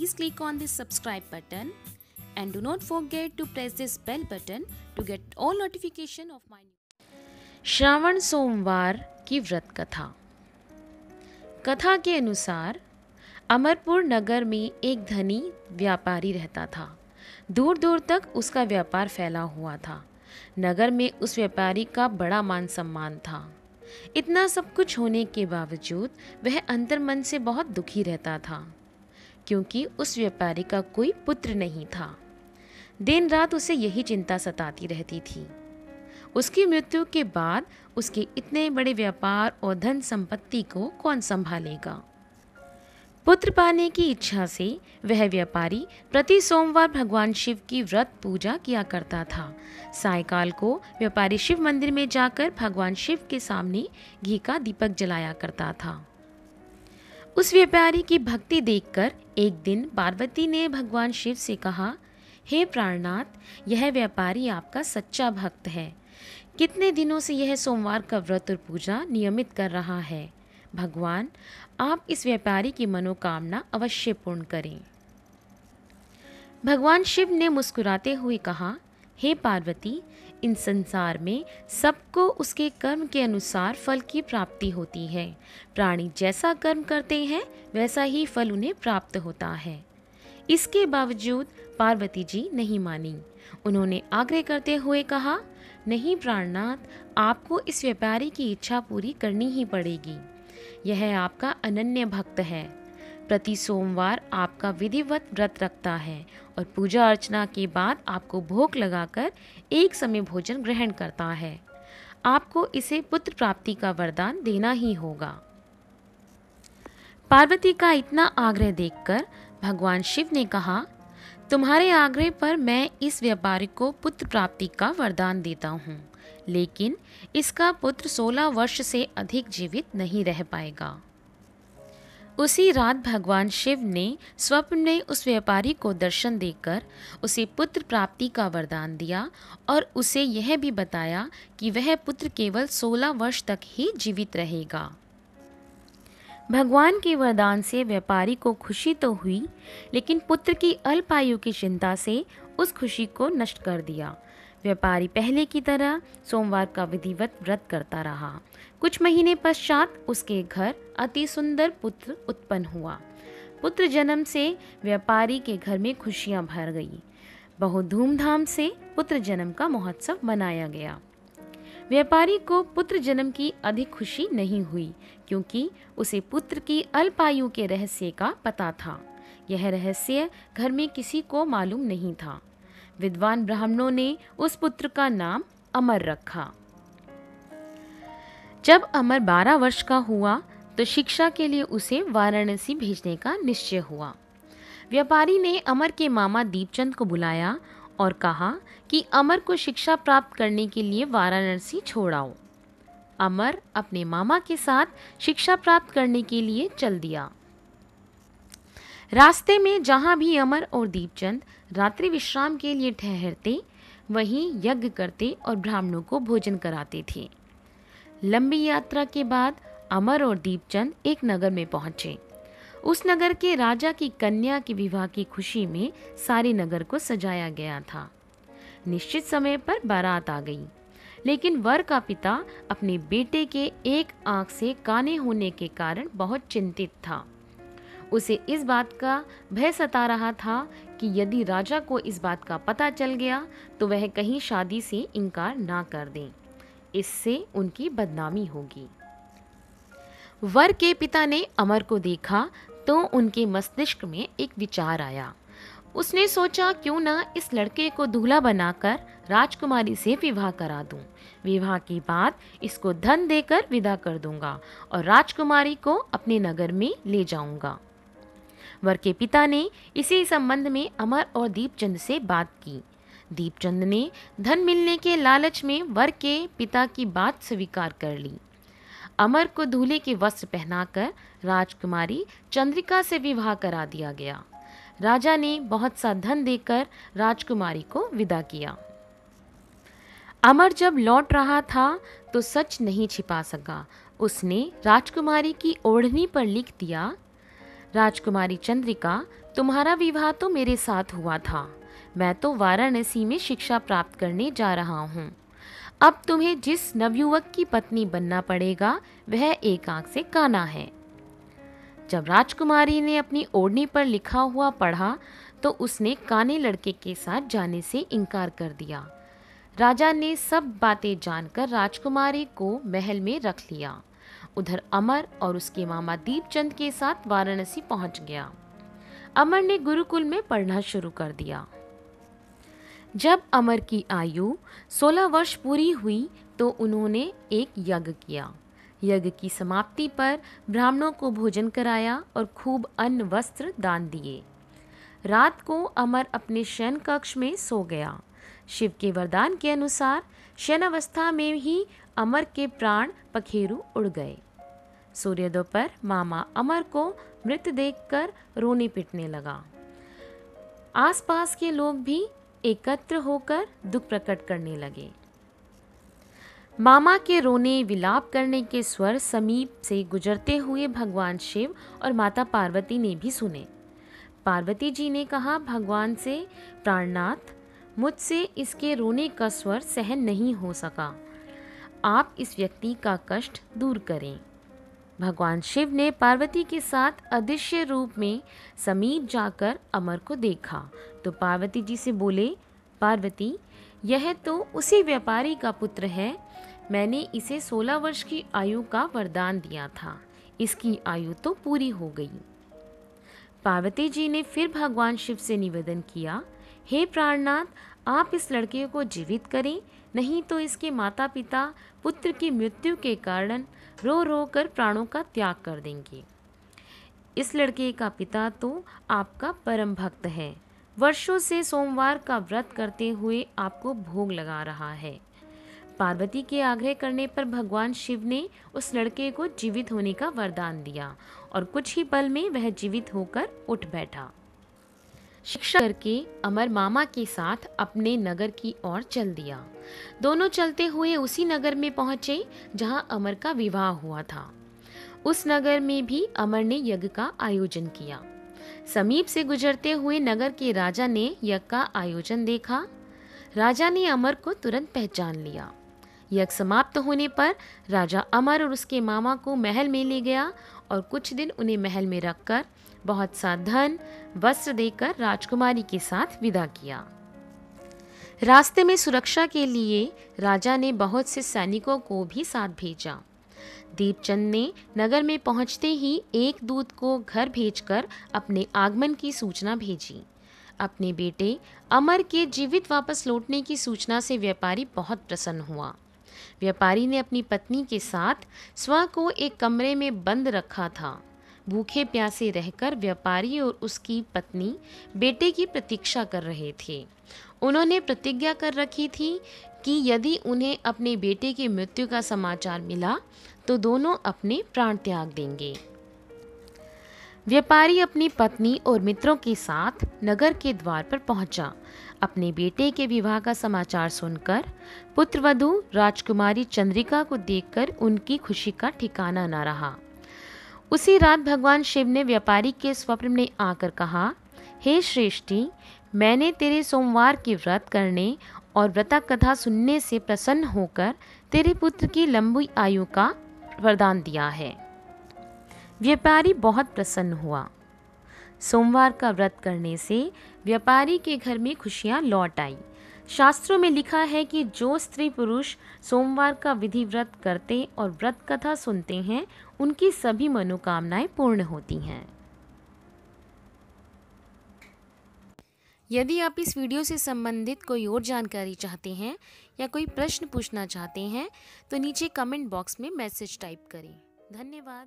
please click on this subscribe button and do not forget to press this bell button to get all notification of my new। Shravan सोमवार की व्रत कथा। कथा के अनुसार अमरपुर नगर में एक धनी व्यापारी रहता था। दूर दूर तक उसका व्यापार फैला हुआ था। नगर में उस व्यापारी का बड़ा मान सम्मान था। इतना सब कुछ होने के बावजूद वह अंतर्मन से बहुत दुखी रहता था, क्योंकि उस व्यापारी का कोई पुत्र नहीं था। दिन रात उसे यही चिंता सताती रहती थी। उसकी मृत्यु के बाद उसके इतने बड़े व्यापार और धन संपत्ति को कौन संभालेगा। पुत्र पाने की इच्छा से वह व्यापारी प्रति सोमवार भगवान शिव की व्रत पूजा किया करता था। सायंकाल को व्यापारी शिव मंदिर में जाकर भगवान शिव के सामने घी का दीपक जलाया करता था। उस व्यापारी की भक्ति देखकर एक दिन पार्वती ने भगवान शिव से कहा, हे प्राणनाथ, यह व्यापारी आपका सच्चा भक्त है। कितने दिनों से यह सोमवार का व्रत और पूजा नियमित कर रहा है। भगवान, आप इस व्यापारी की मनोकामना अवश्य पूर्ण करें। भगवान शिव ने मुस्कुराते हुए कहा, हे पार्वती, इन संसार में सबको उसके कर्म के अनुसार फल की प्राप्ति होती है। प्राणी जैसा कर्म करते हैं वैसा ही फल उन्हें प्राप्त होता है। इसके बावजूद पार्वती जी नहीं मानी। उन्होंने आग्रह करते हुए कहा, नहीं प्राणनाथ, आपको इस व्यापारी की इच्छा पूरी करनी ही पड़ेगी। यह आपका अनन्य भक्त है। प्रति सोमवार आपका विधिवत व्रत रखता है और पूजा अर्चना के बाद आपको भोग लगाकर एक समय भोजन ग्रहण करता है। आपको इसे पुत्र प्राप्ति का वरदान देना ही होगा। पार्वती का इतना आग्रह देखकर भगवान शिव ने कहा, तुम्हारे आग्रह पर मैं इस व्यापारी को पुत्र प्राप्ति का वरदान देता हूँ, लेकिन इसका पुत्र 16 वर्ष से अधिक जीवित नहीं रह पाएगा। उसी रात भगवान शिव ने स्वप्न में उस व्यापारी को दर्शन देकर उसे पुत्र प्राप्ति का वरदान दिया और उसे यह भी बताया कि वह पुत्र केवल 16 वर्ष तक ही जीवित रहेगा। भगवान के वरदान से व्यापारी को खुशी तो हुई, लेकिन पुत्र की अल्पायु की चिंता से उस खुशी को नष्ट कर दिया। व्यापारी पहले की तरह सोमवार का विधिवत व्रत करता रहा। कुछ महीने पश्चात उसके घर अति सुंदर पुत्र उत्पन्न हुआ। पुत्र जन्म से व्यापारी के घर में खुशियां भर गई। बहुत धूमधाम से पुत्र जन्म का महोत्सव मनाया गया। व्यापारी को पुत्र जन्म की अधिक खुशी नहीं हुई, क्योंकि उसे पुत्र की अल्पायु के रहस्य का पता था। यह रहस्य घर में किसी को मालूम नहीं था। विद्वान ब्राह्मणों ने उस पुत्र का नाम अमर रखा। जब अमर 12 वर्ष का हुआ तो शिक्षा के लिए उसे वाराणसी भेजने का निश्चय हुआ। व्यापारी ने अमर के मामा दीपचंद को बुलाया और कहा कि अमर को शिक्षा प्राप्त करने के लिए वाराणसी छोड़ाओ। अमर अपने मामा के साथ शिक्षा प्राप्त करने के लिए चल दिया। रास्ते में जहाँ भी अमर और दीपचंद रात्रि विश्राम के लिए ठहरते, वहीं यज्ञ करते और ब्राह्मणों को भोजन कराते थे। लंबी यात्रा के बाद अमर और दीपचंद एक नगर में पहुंचे। उस नगर के राजा की कन्या के विवाह की खुशी में सारे नगर को सजाया गया था। निश्चित समय पर बारात आ गई, लेकिन वर का पिता अपने बेटे के एक आंख से काने होने के कारण बहुत चिंतित था। उसे इस बात का भय सता रहा था कि यदि राजा को इस बात का पता चल गया तो वह कहीं शादी से इनकार ना कर दें। इससे उनकी बदनामी होगी। वर के पिता ने अमर को देखा तो उनके मस्तिष्क में एक विचार आया। उसने सोचा, क्यों ना इस लड़के को दूल्हा बनाकर राजकुमारी से विवाह करा दूं। विवाह के बाद इसको धन देकर विदा कर दूंगा और राजकुमारी को अपने नगर में ले जाऊंगा। वर के पिता ने इसी संबंध में अमर और दीपचंद से बात की। दीपचंद ने धन मिलने के लालच में वर के पिता की बात स्वीकार कर ली। अमर को दूल्हे के वस्त्र पहनाकर राजकुमारी चंद्रिका से विवाह करा दिया गया। राजा ने बहुत सा धन देकर राजकुमारी को विदा किया। अमर जब लौट रहा था तो सच नहीं छिपा सका। उसने राजकुमारी की ओढ़नी पर लिख दिया, राजकुमारी चंद्रिका, तुम्हारा विवाह तो मेरे साथ हुआ था। मैं तो वाराणसी में शिक्षा प्राप्त करने जा रहा हूँ। अब तुम्हें जिस नवयुवक की पत्नी बनना पड़ेगा वह एक आंख से काना है। जब राजकुमारी ने अपनी ओढ़नी पर लिखा हुआ पढ़ा तो उसने काने लड़के के साथ जाने से इनकार कर दिया। राजा ने सब बातें जानकर राजकुमारी को महल में रख लिया। उधर अमर और उसके मामा दीपचंद के साथ वाराणसी पहुंच गया। अमर ने गुरुकुल में पढ़ना शुरू कर दिया। जब अमर की आयु 16 वर्ष पूरी हुई तो उन्होंने एक यज्ञ किया। यज्ञ की समाप्ति पर ब्राह्मणों को भोजन कराया और खूब अन्न वस्त्र दान दिए। रात को अमर अपने शयन कक्ष में सो गया। शिव के वरदान के अनुसार शयनावस्था में ही अमर के प्राण पखेरु उड़ गए। सूर्योदय पर मामा अमर को मृत देखकर रोने पिटने लगा। आसपास के लोग भी एकत्र होकर दुख प्रकट करने लगे। मामा के रोने विलाप करने के स्वर समीप से गुजरते हुए भगवान शिव और माता पार्वती ने भी सुने। पार्वती जी ने कहा भगवान से, प्राणनाथ, मुझसे इसके रोने का स्वर सहन नहीं हो सका। आप इस व्यक्ति का कष्ट दूर करें। भगवान शिव ने पार्वती के साथ अदृश्य रूप में समीप जाकर अमर को देखा तो पार्वती जी से बोले, पार्वती, यह तो उसी व्यापारी का पुत्र है। मैंने इसे 16 वर्ष की आयु का वरदान दिया था। इसकी आयु तो पूरी हो गई। पार्वती जी ने फिर भगवान शिव से निवेदन किया, हे प्राणनाथ, आप इस लड़के को जीवित करें, नहीं तो इसके माता पिता पुत्र की मृत्यु के कारण रो रो कर प्राणों का त्याग कर देंगे। इस लड़के का पिता तो आपका परम भक्त है। वर्षों से सोमवार का व्रत करते हुए आपको भोग लगा रहा है। पार्वती के आग्रह करने पर भगवान शिव ने उस लड़के को जीवित होने का वरदान दिया और कुछ ही पल में वह जीवित होकर उठ बैठा। शिक्षा करके अमर मामा के साथ अपने नगर की ओर चल दिया। दोनों चलते हुए उसी नगर में पहुंचे जहां अमर का विवाह हुआ था। उस नगर में भी अमर ने यज्ञ का आयोजन किया। समीप से गुजरते हुए नगर के राजा ने यज्ञ का आयोजन देखा। राजा ने अमर को तुरंत पहचान लिया। यज्ञ समाप्त होने पर राजा अमर और उसके मामा को महल में ले गया और कुछ दिन उन्हें महल में रखकर बहुत सा धन वस्त्र देकर राजकुमारी के साथ विदा किया। रास्ते में सुरक्षा के लिए राजा ने बहुत से सैनिकों को भी साथ भेजा। दीपचंद ने नगर में पहुंचते ही एक दूत को घर भेजकर अपने आगमन की सूचना भेजी। अपने बेटे अमर के जीवित वापस लौटने की सूचना से व्यापारी बहुत प्रसन्न हुआ। व्यापारी ने अपनी पत्नी के साथ स्वयं को एक कमरे में बंद रखा था। भूखे प्यासे रहकर व्यापारी और उसकी पत्नी बेटे की प्रतीक्षा कर रहे थे। उन्होंने प्रतिज्ञा कर रखी थी कि यदि उन्हें अपने बेटे की मृत्यु का समाचार मिला तो दोनों अपने प्राण त्याग देंगे। व्यापारी अपनी पत्नी और मित्रों के साथ नगर के द्वार पर पहुंचा। अपने बेटे के विवाह का समाचार सुनकर पुत्रवधू राजकुमारी चंद्रिका को देखकर उनकी खुशी का ठिकाना न रहा। उसी रात भगवान शिव ने व्यापारी के स्वप्न में आकर कहा, हे श्रेष्ठी, मैंने तेरे सोमवार के व्रत करने और व्रता कथा सुनने से प्रसन्न होकर तेरे पुत्र की लंबी आयु का वरदान दिया है। व्यापारी बहुत प्रसन्न हुआ। सोमवार का व्रत करने से व्यापारी के घर में खुशियां लौट आई। शास्त्रों में लिखा है कि जो स्त्री पुरुष सोमवार का विधि व्रत करते और व्रत कथा सुनते हैं उनकी सभी मनोकामनाएं पूर्ण होती हैं। यदि आप इस वीडियो से संबंधित कोई और जानकारी चाहते हैं या कोई प्रश्न पूछना चाहते हैं तो नीचे कमेंट बॉक्स में मैसेज टाइप करें। धन्यवाद।